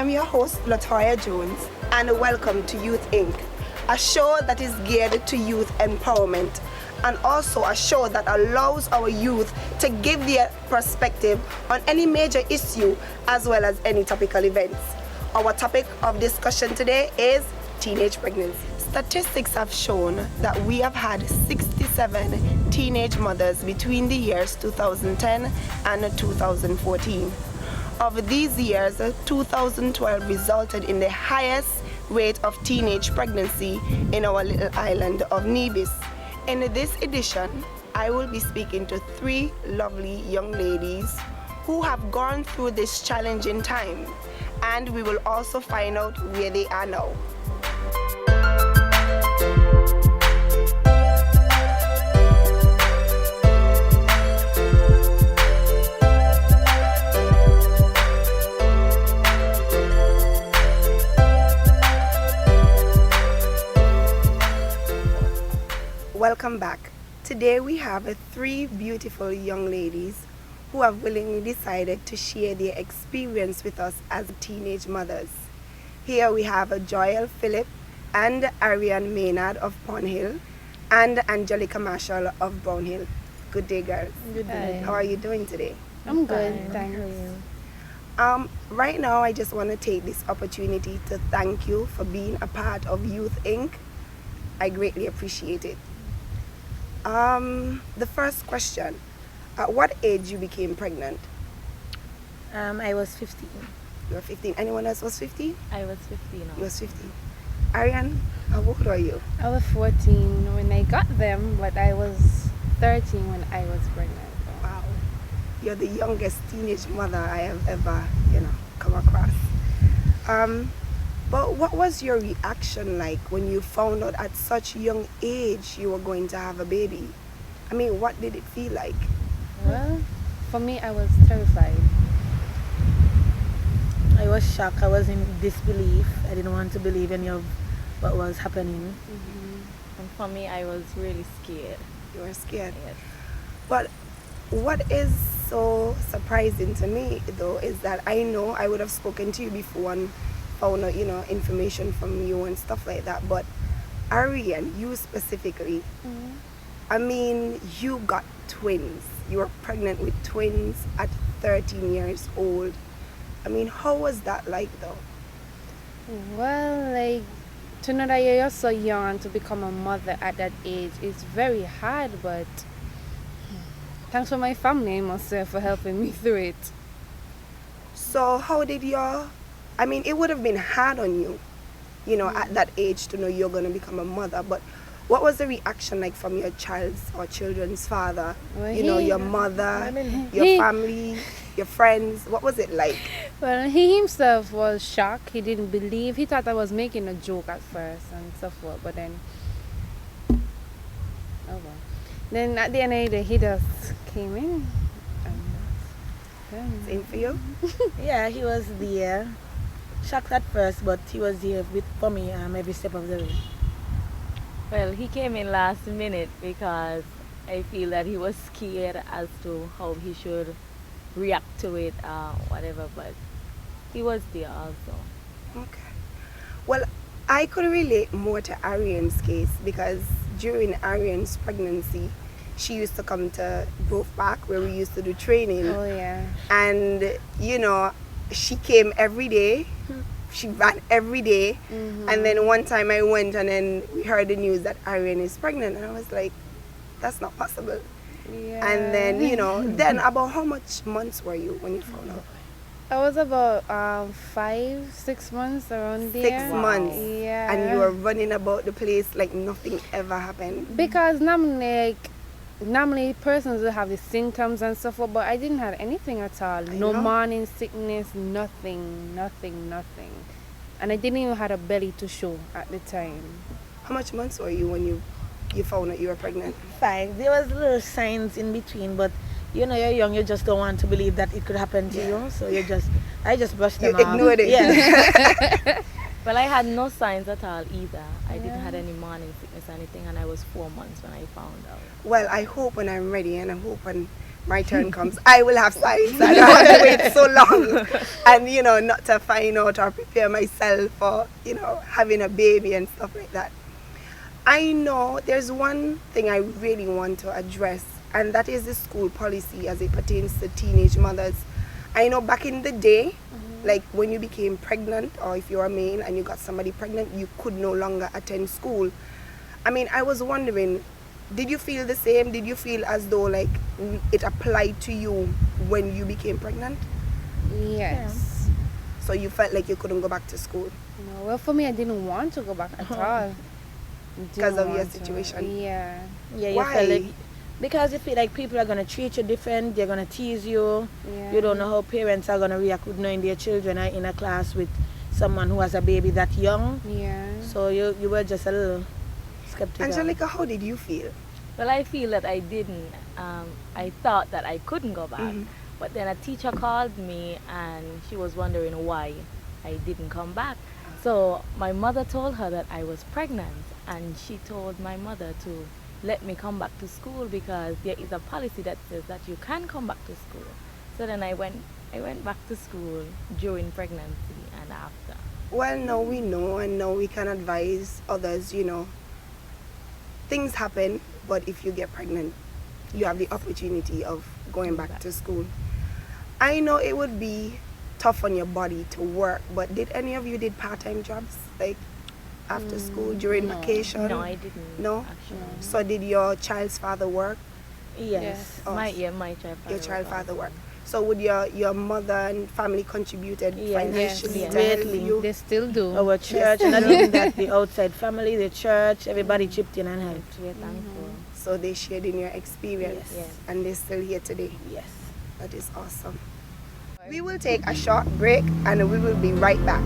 am your host, Latoya Jones, and welcome to Youth Inc., a show that is geared to youth empowerment, and also a show that allows our youth to give their perspective on any major issue as well as any topical events. Our topic of discussion today is teenage pregnancy. Statistics have shown that we have had 67 teenage mothers between the years 2010 and 2014. Of these years, 2012 resulted in the highest rate of teenage pregnancy in our little island of Nevis. In this edition, I will be speaking to three lovely young ladies who have gone through this challenging time, and we will also find out where they are now. Welcome back. Today we have three beautiful young ladies who have willingly decided to share their experience with us as teenage mothers. Here we have Joyelle Phillip and Ariane Maynard of Cornhill and Angelica Marshall of Brownhill. Good day, girls. Good day. How are you doing today? I'm good, thanks. Right now I just want to take this opportunity to thank you for being a part of Youth Inc. I greatly appreciate it. The first question, at what age you became pregnant? I was 15. You were 15. Anyone else was 15? I was 15. You was 15. Ariane, how old are you? I was 14 when I got them, but I was 13 when I was pregnant. Wow. You're the youngest teenage mother I have ever, come across. But what was your reaction like when you found out at such a young age you were going to have a baby? I mean, what did it feel like? Well, for me, I was terrified. I was shocked. I was in disbelief. I didn't want to believe any of what was happening. Mm-hmm. And for me, I was really scared. You were scared? Yes. But what is so surprising to me, though, is that I know I would have spoken to you before and found out, information from you and stuff like that. But Ariane, you specifically, I mean, you got twins. You were pregnant with twins at 13 years old. I mean, how was that like, though? Well, to know that you're so young to become a mother at that age is very hard, but thanks for my family, I must say, for helping me through it. So how did I mean, it would have been hard on you, at that age to know you're going to become a mother, but what was the reaction like from your children's father? Well, your mother, your family, your friends? What was it like? Well, he himself was shocked. He didn't believe. He thought I was making a joke at first and so forth, but then, oh well. Then at the end of the day, he just came in. Same for you? Yeah, he was there. Shocked at first, but he was there for me every step of the way. Well, he came in last minute because I feel that he was scared as to how he should react to it, whatever, but he was there also. Okay. Well, I could relate more to Ariane's case because during Ariane's pregnancy, she used to come to Grove Park where we used to do training. Oh, yeah. And, she came every day. She ran every day. Mm-hmm. And then one time I went and then we heard the news that Ariane is pregnant. And I was like, that's not possible. Yeah. And then, then about how much months were you when you found out? I was about 5-6 months around there. 6 months. Yeah. And you were running about the place like nothing ever happened. Because normally persons will have the symptoms and so forth, but I didn't have anything at all. No morning sickness, nothing. And I didn't even have a belly to show at the time. How much months were you when you found out you were pregnant? 5. There was little signs in between, but you're young, you just don't want to believe that it could happen to you. So I just brushed them off. You ignored it. Yeah. Well, I had no signs at all either. I didn't have any morning sickness or anything, and I was 4 months when I found out. Well, I hope when I'm ready and I hope when my turn comes, I will have signs. I don't have to wait so long and, you know, not to find out or prepare myself for, you know, having a baby and stuff like that. I know there's one thing I really want to address, and that is the school policy as it pertains to teenage mothers. I know back in the day, like when you became pregnant, or if you're a male and you got somebody pregnant, you could no longer attend school. I mean, I was wondering, did you feel the same? Did you feel as though like it applied to you when you became pregnant? Yes. So you felt like you couldn't go back to school? No, well, for me, I didn't want to go back at all. Because of your situation? Yeah. Yeah, you Why? felt like, because you feel like people are going to treat you different, they're going to tease you. Yeah. You don't know how parents are going to react with knowing their children are in a class with someone who has a baby that young. Yeah. So you were just a little skeptical. Angelica, how did you feel? Well, I feel that I didn't. I thought that I couldn't go back. Mhm. But then a teacher called me and she was wondering why I didn't come back. So my mother told her that I was pregnant, and she told my mother to let me come back to school because there is a policy that says that you can come back to school. So then I went back to school during pregnancy and after. Well, now we know, and now we can advise others, you know, things happen, but if you get pregnant, you have the opportunity of going back to school. I know it would be tough on your body to work, but did any of you did part-time jobs, like after school, during vacation? No, I didn't. No? Actually. So did your child's father work? Yes. Oh, My child father. your child was father also. work. So would your mother and family contributed Yes. financially Yes. to help Greatly. you? They still do. Our church, and not even that, the outside family, the church, everybody chipped in and helped. We're thankful. So they shared in your experience, Yes. and they're still here today. Yes. That is awesome. We will take a short break and we will be right back.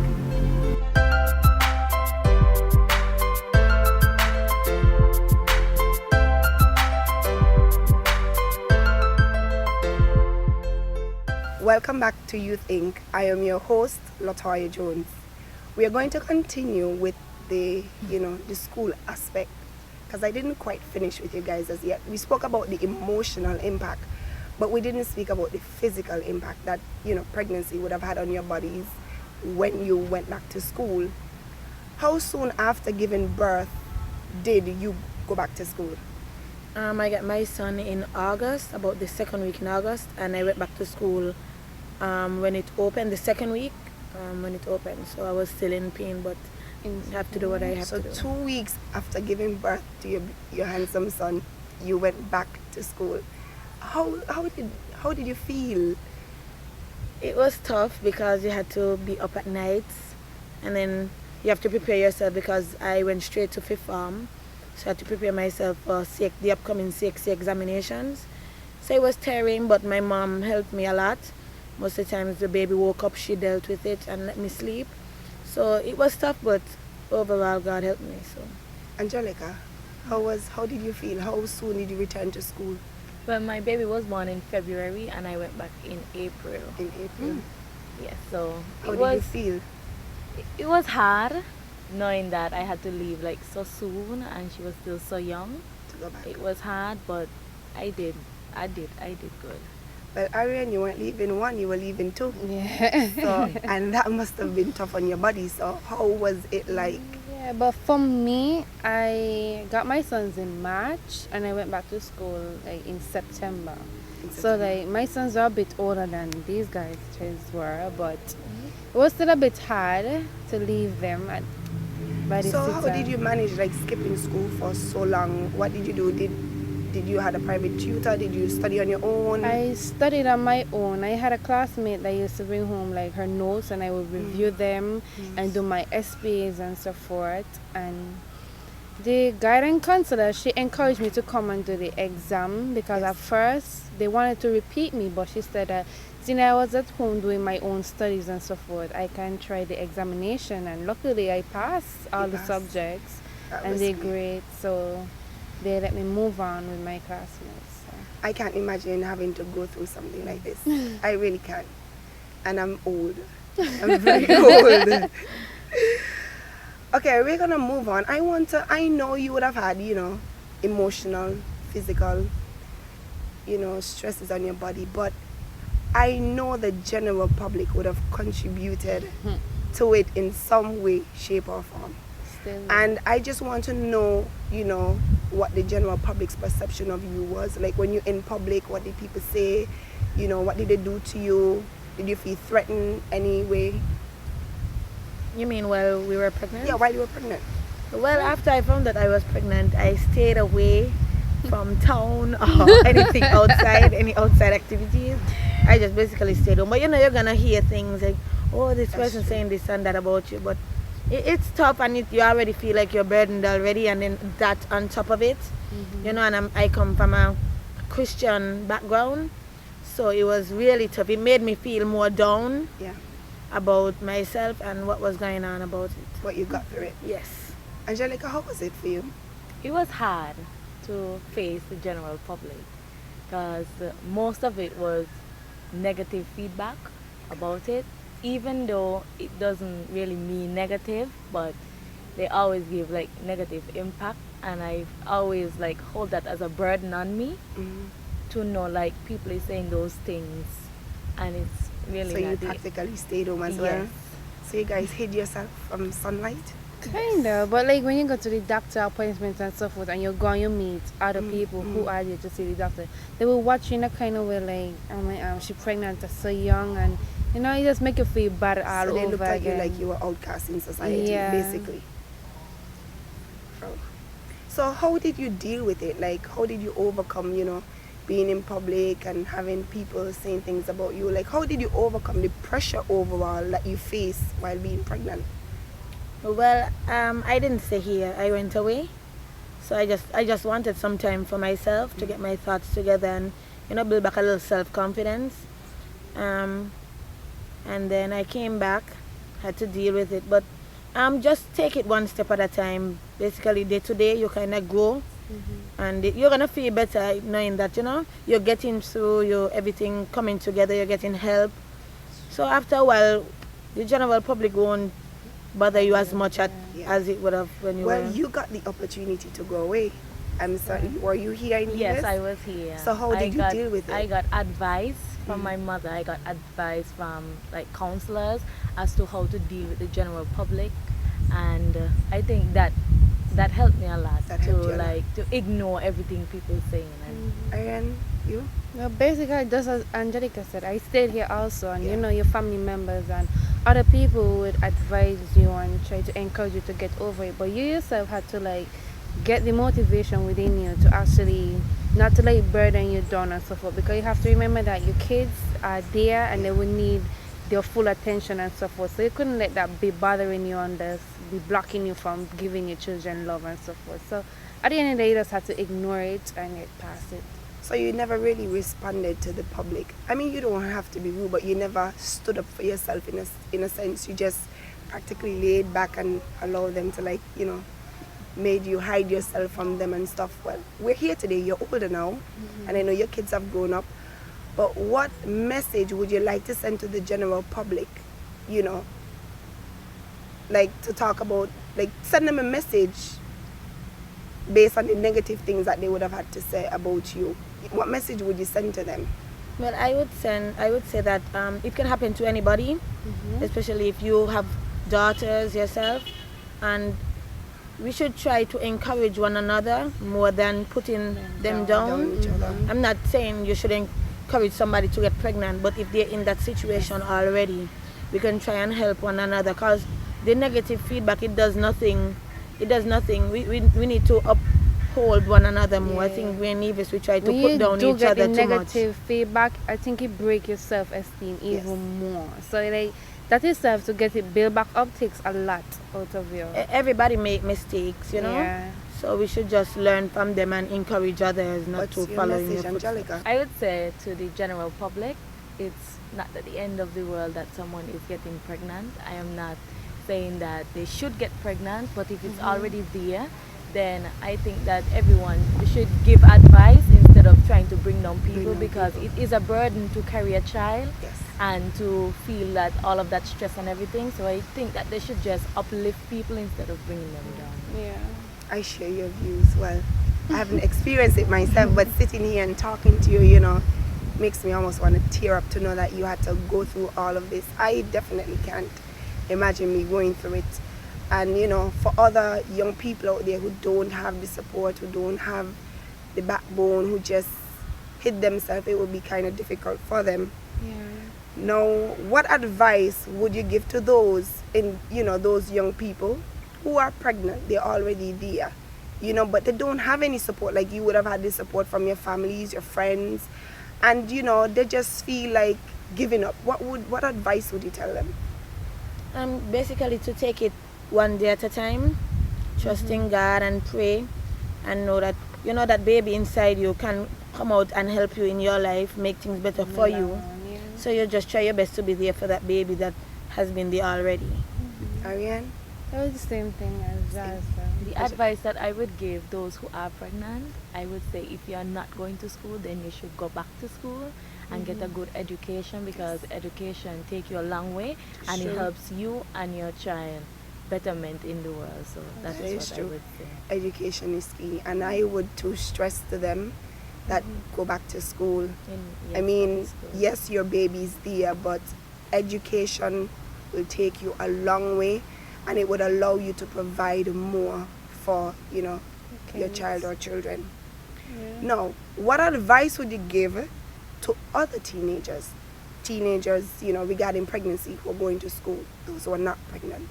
Welcome back to Youth Inc. I am your host, Latoya Jones. We are going to continue with the school aspect, because I didn't quite finish with you guys as yet. We spoke about the emotional impact, but we didn't speak about the physical impact that, pregnancy would have had on your bodies when you went back to school. How soon after giving birth did you go back to school? I got my son in August, about the second week in August, and I went back to school when it opened, the second week when it opened. So I was still in pain, but I have to do what I have to do. So 2 weeks after giving birth to your handsome son, you went back to school. How did you feel? It was tough because you had to be up at nights, and then you have to prepare yourself because I went straight to fifth form, so I had to prepare myself for the upcoming CXC examinations. So it was tiring, but my mom helped me a lot. Most of the times the baby woke up, she dealt with it and let me sleep. So it was tough, but overall God helped me. So Angelica, how did you feel? How soon did you return to school? Well, my baby was born in February and I went back in April. In April. Yes, so How it did was you feel? it was hard knowing that I had to leave like so soon and she was still so young. To go back? It was hard, but I did good. Well, Ariane, you weren't leaving one, you were leaving two. Yeah. So, and that must have been tough on your body. So how was it like? Yeah, but for me, I got my sons in March and I went back to school like in September. So like my sons are a bit older than these guys were, but it was still a bit hard to leave them by the So how did you manage like skipping school for so long? What did you do? Did you had a private tutor? Did you study on your own? I studied on my own. I had a classmate that used to bring home like her notes and I would review them and do my SPAs and so forth. And the guidance counselor, she encouraged me to come and do the exam because at first they wanted to repeat me, but she said that since I was at home doing my own studies and so forth, I can try the examination, and luckily I passed all the subjects and they grade, so they let me move on with my classmates. So. I can't imagine having to go through something like this. I really can't. And I'm old. I'm very old. Okay, we're gonna move on. I know you would have had, emotional, physical. stresses on your body, but I know the general public would have contributed to it in some way, shape or form. Still. And I just want to know, what the general public's perception of you was. Like when you're in public, what did people say? What did they do to you? Did you feel threatened anyway? You mean while we were pregnant? Yeah, while you were pregnant. Well, after I found that I was pregnant, I stayed away from town or anything outside, any outside activities. I just basically stayed home. But you're gonna hear things like, oh, this person saying this and that about you. But it's tough, and you already feel like you're burdened already, and then that on top of it, and I come from a Christian background, so it was really tough. It made me feel more down about myself and what was going on about it. But you got through it. Yes. Angelica, how was it for you? It was hard to face the general public because most of it was negative feedback about it, even though it doesn't really mean negative, but they always give like negative impact, and I always like hold that as a burden on me to know like people is saying those things, and it's really So you not practically stayed home as well? Yes. So you guys hid yourself from sunlight? Kinda, but like when you go to the doctor appointments and so forth, and you go and you meet other people who are there to see the doctor, they will watch you in a kind of way like, oh my, she's pregnant, that's so young, and it just make you feel bad all So over they looked at you again. like you were outcast in society, Yeah. basically. So how did you deal with it? Like, how did you overcome, being in public and having people saying things about you? Like, how did you overcome the pressure overall that you face while being pregnant? Well, I didn't stay here. I went away. So I just wanted some time for myself to get my thoughts together and, build back a little self-confidence. And then I came back, had to deal with it. But just take it one step at a time. Basically, day to day, you kind of grow. And you're going to feel better knowing that, you're getting through, everything coming together, you're getting help. So after a while, the general public won't bother you as much as it would have when you were. Well, you got the opportunity to go away. I'm sorry, were you here in Nevis? Yes, I was here. So how did you deal with it? I got advice from my mother. I got advice from like counselors as to how to deal with the general public, and I think that helped me a lot to ignore everything people saying. And Ariane, you? Well, basically, just as Angelica said, I stayed here also, and your family members and other people would advise you and try to encourage you to get over it, but you yourself had to like get the motivation within you to actually not to let it burden you down and so forth, because you have to remember that your kids are there and they will need their full attention and so forth, so you couldn't let that be bothering you and be blocking you from giving your children love and so forth. So at the end of the day, you just have to ignore it and get past it. So you never really responded to the public. I mean, you don't have to be rude, but you never stood up for yourself in a sense. You just practically laid back and allowed them to made you hide yourself from them and stuff. Well, we're here today. You're older now, and I know your kids have grown up. But what message would you like to send to the general public? Like to talk about, like send them a message based on the negative things that they would have had to say about you. What message would you send to them? Well, I would say that it can happen to anybody, especially if you have daughters yourself, and we should try to encourage one another more than putting them down. Each other. I'm not saying you should encourage somebody to get pregnant, but if they're in that situation already, we can try and help one another, because the negative feedback, it does nothing. We need to uphold one another more. I think we're in Nevis, we try to when put down each other too much. Negative feedback, I think it breaks your self-esteem even more. So like that itself, to get it built back up takes a lot out of you. Everybody make mistakes, Yeah. So we should just learn from them and encourage others not What's to your follow in message, your footsteps. Angelica? I would say to the general public, it's not at the end of the world that someone is getting pregnant. I am not saying that they should get pregnant, but if it's already there, then I think that everyone should give advice instead of trying to bring down people, because it is a burden to carry a child and to feel that all of that stress and everything. So I think that they should just uplift people instead of bringing them down. Yeah. I share your views. Well, I haven't experienced it myself, but sitting here and talking to you, you know, makes me almost want to tear up to know that you had to go through all of this. I definitely can't imagine me going through it. And you know, for other young people out there who don't have the support, who don't have the backbone, who just hit themselves, it would be kind of difficult for them. Yeah. Now, what advice would you give to those those young people who are pregnant? They're already there, you know, but they don't have any support. Like you would have had the support from your families, your friends, and you know, they just feel like giving up. What advice would you tell them? Basically to take it one day at a time, trusting God and pray, and know that that baby inside you can come out and help you in your life, make things better for you. Yeah. So you just try your best to be there for that baby that has been there already. Ariane? That was the same thing as Jazz. The advice that I would give those who are pregnant, I would say if you are not going to school, then you should go back to school and get a good education, because education take you a long way and it helps you and your child betterment in the world. So that is what I would say. Education is key, and I would too stress to them that go back to school. I mean, yes, your baby's there, but education will take you a long way, and it would allow you to provide more for your child or children. Yeah. Now, what advice would you give to other teenagers regarding pregnancy, who are going to school, those who are not pregnant?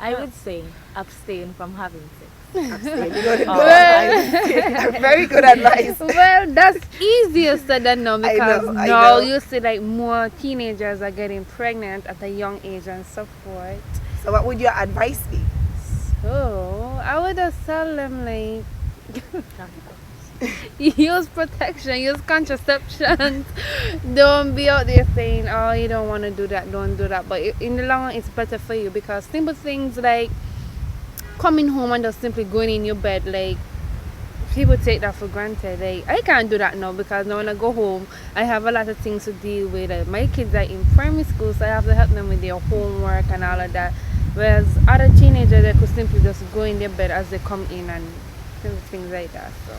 I would say abstain from having sex. Abstain. Very good advice. Well, that's easier said than done, because I now know. you see like more teenagers are getting pregnant at a young age and so forth. So what would your advice be? So I would just tell them like use protection, use contraception. Don't be out there saying, oh, you don't want to do that, don't do that. But in the long run, it's better for you, because simple things like coming home and just simply going in your bed, like people take that for granted. Like I can't do that now, because now when I go home, I have a lot of things to deal with. Like, my kids are in primary school, so I have to help them with their homework and all of that. Whereas other teenagers, they could simply just go in their bed as they come in and things like that. So.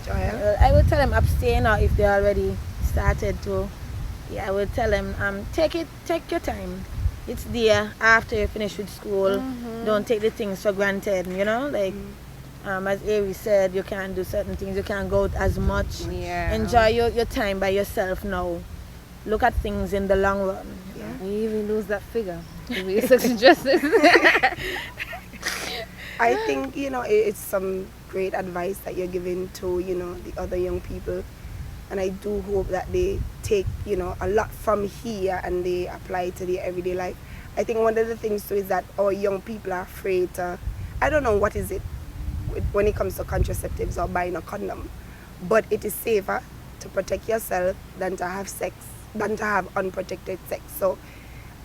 Joel? I would tell them abstain, or if they already started to, I would tell them take your time. It's there after you finish with school. Don't take the things for granted, as Avery said, you can't do certain things, you can't go out as much. Yeah. Enjoy your time by yourself now. Look at things in the long run. You even lose that figure. To be such justice. I think, it's some great advice that you're giving to, the other young people. And I do hope that they take, a lot from here and they apply it to their everyday life. I think one of the things too is that our young people are afraid to, I don't know what is it when it comes to contraceptives or buying a condom, but it is safer to protect yourself than to have unprotected sex. So,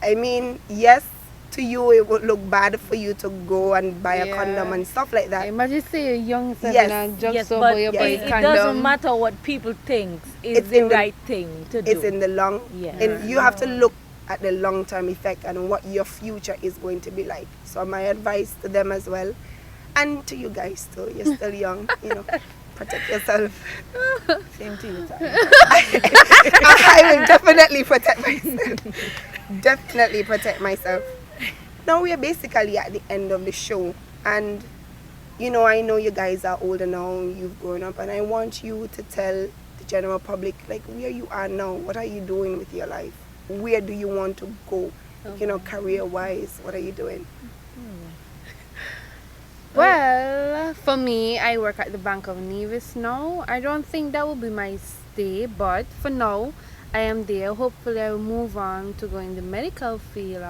I mean, yes, to you it would look bad for you to go and buy a condom and stuff like that. Imagine say you're young, Yes, but it doesn't matter what people think is the right thing to do. It's in the long, and you have to look at the long-term effect and what your future is going to be like. So my advice to them as well, and to you guys too, you're still young, protect yourself. Same to you, I will definitely protect myself. Definitely protect myself. Now we are basically at the end of the show, and I know you guys are older now, you've grown up, and I want you to tell the general public like where you are now. What are you doing with your life? Where do you want to go? Career wise, what are you doing? Well, for me, I work at the Bank of Nevis now. I don't think that will be my stay, but for now I am there. Hopefully I will move on to go in the medical field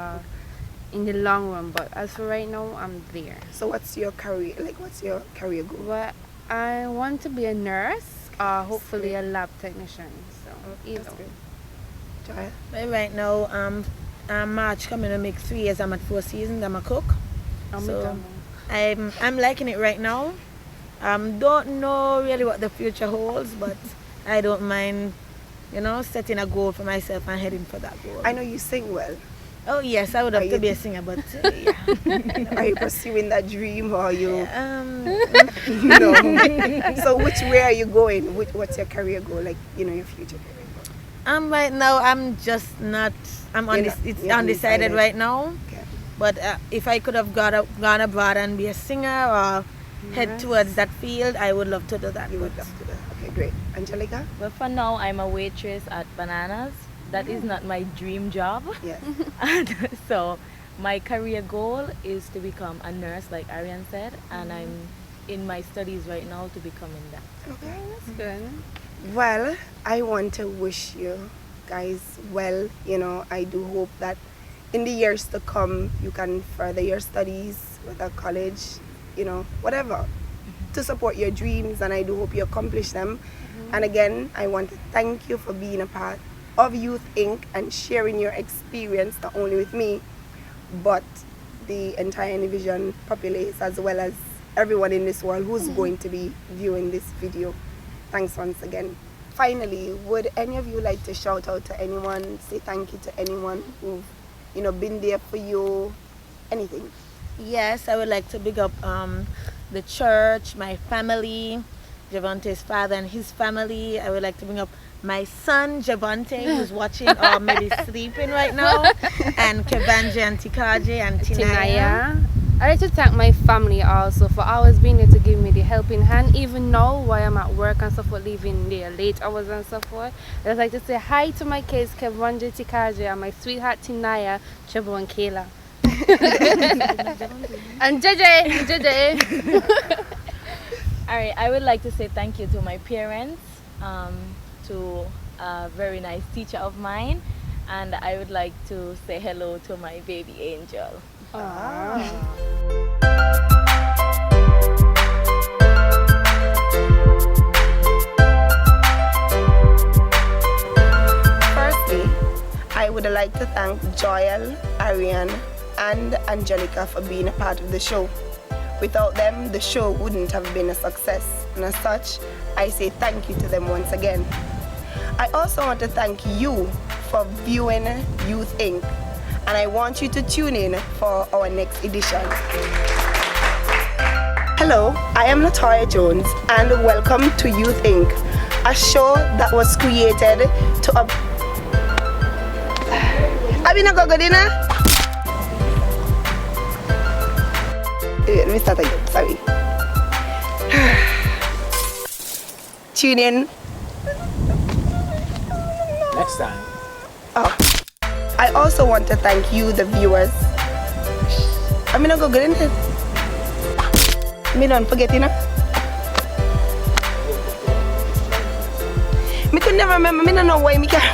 in the long run, but as for right now, I'm there. So what's your career, what's your career goal? Well, I want to be a nurse or hopefully a lab technician. So either. Joy? Right now, March coming to make 3 years. I'm at 4 seasons. I'm a cook. So I'm liking it right now. Don't know really what the future holds, but I don't mind, setting a goal for myself and heading for that goal. I know you sing well. Oh yes, I would love to be a singer, but yeah. Are you pursuing that dream or are you? No. So which way are you going? What's your career goal? Like, your future career goal? Right now I'm just not. It's undecided right now. Okay. But if I could have gone abroad and be a singer or head towards that field, I would love to do that. You would love to do that. Okay, great. Angelica? Well, for now, I'm a waitress at Bananas. That is not my dream job. Yes. And so my career goal is to become a nurse, like Ariane said, and I'm in my studies right now to becoming that. Okay. That's good. Well, I want to wish you guys well. I do hope that in the years to come you can further your studies, whether college, whatever, to support your dreams, and I do hope you accomplish them. And again, I want to thank you for being a part of Youth Inc. and sharing your experience, not only with me, but the entire Univision populace, as well as everyone in this world who's going to be viewing this video. Thanks once again. Finally, would any of you like to shout out to anyone, say thank you to anyone who've, been there for you, anything? Yes, I would like to big up the church, my family, Javante's father and his family. I would like to bring up my son Javante, who's watching or maybe sleeping right now, and Kevanje and Tikaje and Tinaya. I'd like to thank my family also for always being there to give me the helping hand, even now while I'm at work and stuff, for leaving their late hours and so forth. I'd like to say hi to my kids, Kevanje, Tikaje, and my sweetheart Tinaya, Chabo, and Kayla. And JJ. Alright, I would like to say thank you to my parents, to a very nice teacher of mine, and I would like to say hello to my baby angel. Firstly, I would like to thank Joel, Ariane, and Angelica for being a part of the show. Without them, the show wouldn't have been a success, and as such, I say thank you to them once again. I also want to thank you for viewing Youth Inc. and I want you to tune in for our next edition. Hello, I am Latoya Jones and welcome to Youth Inc., a show that was created to Abina Gogodina? Let me start again, sorry. Tune in. Next time. Oh. I also want to thank you, the viewers. I'm gonna go get in there. Me don't forget, Me could never remember. Me don't know why me can't.